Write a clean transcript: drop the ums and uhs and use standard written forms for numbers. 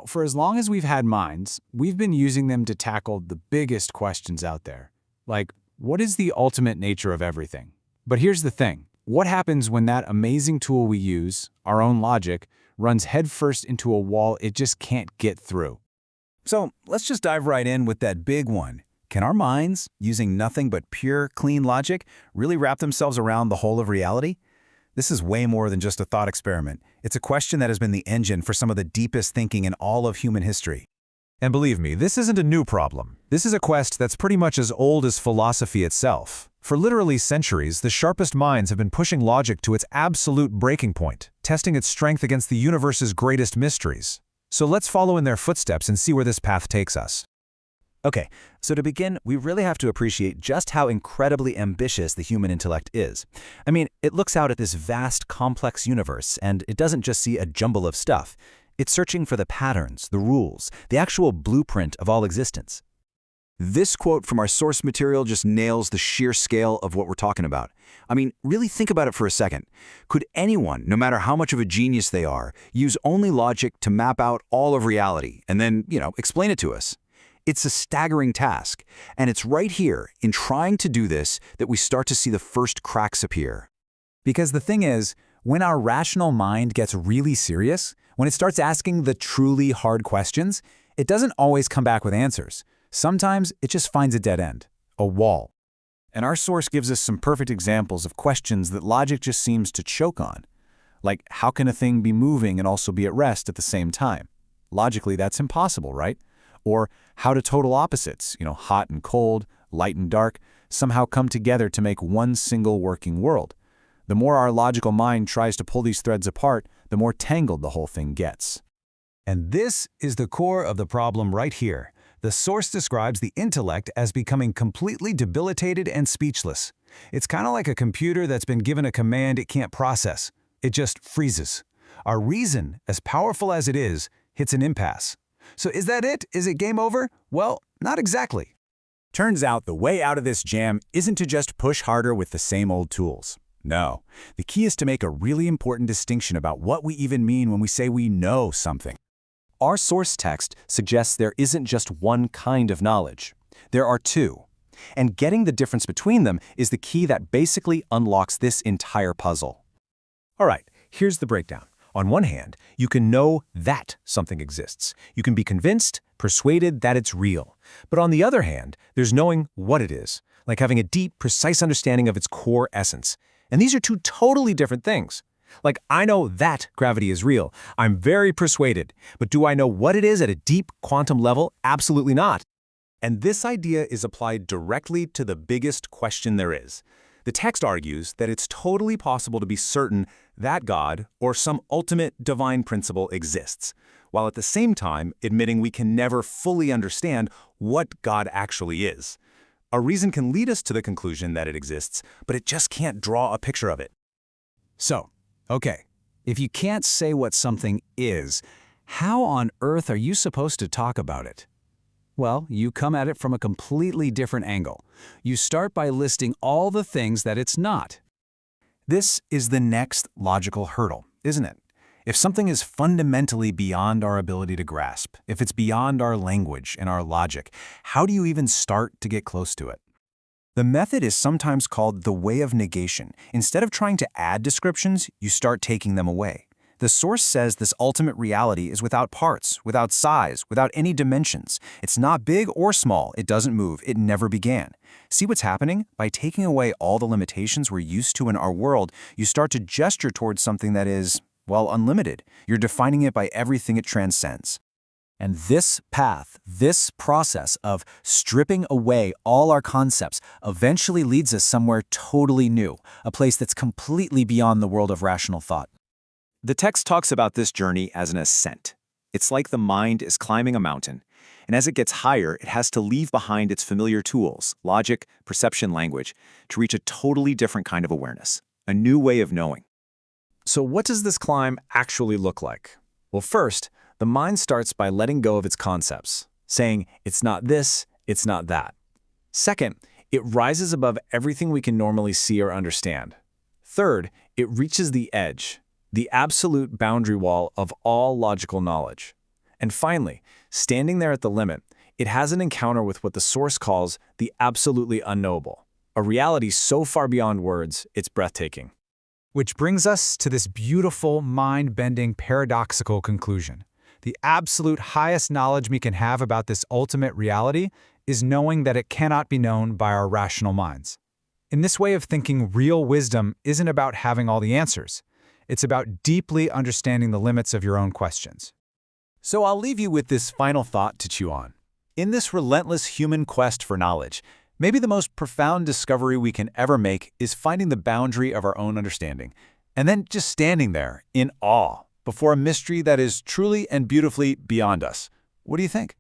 For as long as we've had minds, we've been using them to tackle the biggest questions out there. Like, what is the ultimate nature of everything? But here's the thing. What happens when that amazing tool we use, our own logic, runs headfirst into a wall it just can't get through? So let's just dive right in with that big one. Can our minds, using nothing but pure, clean logic, really wrap themselves around the whole of reality? This is way more than just a thought experiment. It's a question that has been the engine for some of the deepest thinking in all of human history. And believe me, this isn't a new problem. This is a quest that's pretty much as old as philosophy itself. For literally centuries, the sharpest minds have been pushing logic to its absolute breaking point, testing its strength against the universe's greatest mysteries. So let's follow in their footsteps and see where this path takes us. Okay, so to begin, we really have to appreciate just how incredibly ambitious the human intellect is. I mean, it looks out at this vast, complex universe, and it doesn't just see a jumble of stuff. It's searching for the patterns, the rules, the actual blueprint of all existence. This quote from our source material just nails the sheer scale of what we're talking about. I mean, really think about it for a second. Could anyone, no matter how much of a genius they are, use only logic to map out all of reality and then, explain it to us? It's a staggering task, and it's right here, in trying to do this, that we start to see the first cracks appear. Because the thing is, when our rational mind gets really serious, when it starts asking the truly hard questions, it doesn't always come back with answers. Sometimes it just finds a dead end, a wall. And our source gives us some perfect examples of questions that logic just seems to choke on. Like, how can a thing be moving and also be at rest at the same time? Logically, that's impossible, right? Or how do total opposites, hot and cold, light and dark, somehow come together to make one single working world? The more our logical mind tries to pull these threads apart, the more tangled the whole thing gets. And this is the core of the problem right here. The source describes the intellect as becoming completely debilitated and speechless. It's kind of like a computer that's been given a command it can't process. It just freezes. Our reason, as powerful as it is, hits an impasse. So is that it? Is it game over? Well, not exactly. Turns out the way out of this jam isn't to just push harder with the same old tools. No, the key is to make a really important distinction about what we even mean when we say we know something. Our source text suggests there isn't just one kind of knowledge. There are two. And getting the difference between them is the key that basically unlocks this entire puzzle. All right, here's the breakdown. On one hand, you can know that something exists. You can be convinced, persuaded that it's real. But on the other hand, there's knowing what it is, like having a deep, precise understanding of its core essence. And these are two totally different things. Like, I know that gravity is real. I'm very persuaded. But do I know what it is at a deep quantum level? Absolutely not. And this idea is applied directly to the biggest question there is. The text argues that it's totally possible to be certain that God, or some ultimate divine principle, exists, while at the same time admitting we can never fully understand what God actually is. A reason can lead us to the conclusion that it exists, but it just can't draw a picture of it. So, okay, if you can't say what something is, how on earth are you supposed to talk about it? Well, you come at it from a completely different angle. You start by listing all the things that it's not. This is the next logical hurdle, isn't it? If something is fundamentally beyond our ability to grasp, if it's beyond our language and our logic, how do you even start to get close to it? The method is sometimes called the way of negation. Instead of trying to add descriptions, you start taking them away. The source says this ultimate reality is without parts, without size, without any dimensions. It's not big or small. It doesn't move. It never began. See what's happening? By taking away all the limitations we're used to in our world, you start to gesture towards something that is, well, unlimited. You're defining it by everything it transcends. And this path, this process of stripping away all our concepts eventually leads us somewhere totally new, a place that's completely beyond the world of rational thought. The text talks about this journey as an ascent. It's like the mind is climbing a mountain, and as it gets higher, it has to leave behind its familiar tools, logic, perception, language, to reach a totally different kind of awareness, a new way of knowing. So what does this climb actually look like? Well, first, the mind starts by letting go of its concepts, saying it's not this, it's not that. Second, it rises above everything we can normally see or understand. Third, it reaches the edge, the absolute boundary wall of all logical knowledge. And finally, standing there at the limit, it has an encounter with what the source calls the absolutely unknowable, a reality so far beyond words, it's breathtaking. Which brings us to this beautiful, mind-bending, paradoxical conclusion. The absolute highest knowledge we can have about this ultimate reality is knowing that it cannot be known by our rational minds. In this way of thinking, real wisdom isn't about having all the answers. It's about deeply understanding the limits of your own questions. So I'll leave you with this final thought to chew on. In this relentless human quest for knowledge, maybe the most profound discovery we can ever make is finding the boundary of our own understanding, and then just standing there in awe before a mystery that is truly and beautifully beyond us. What do you think?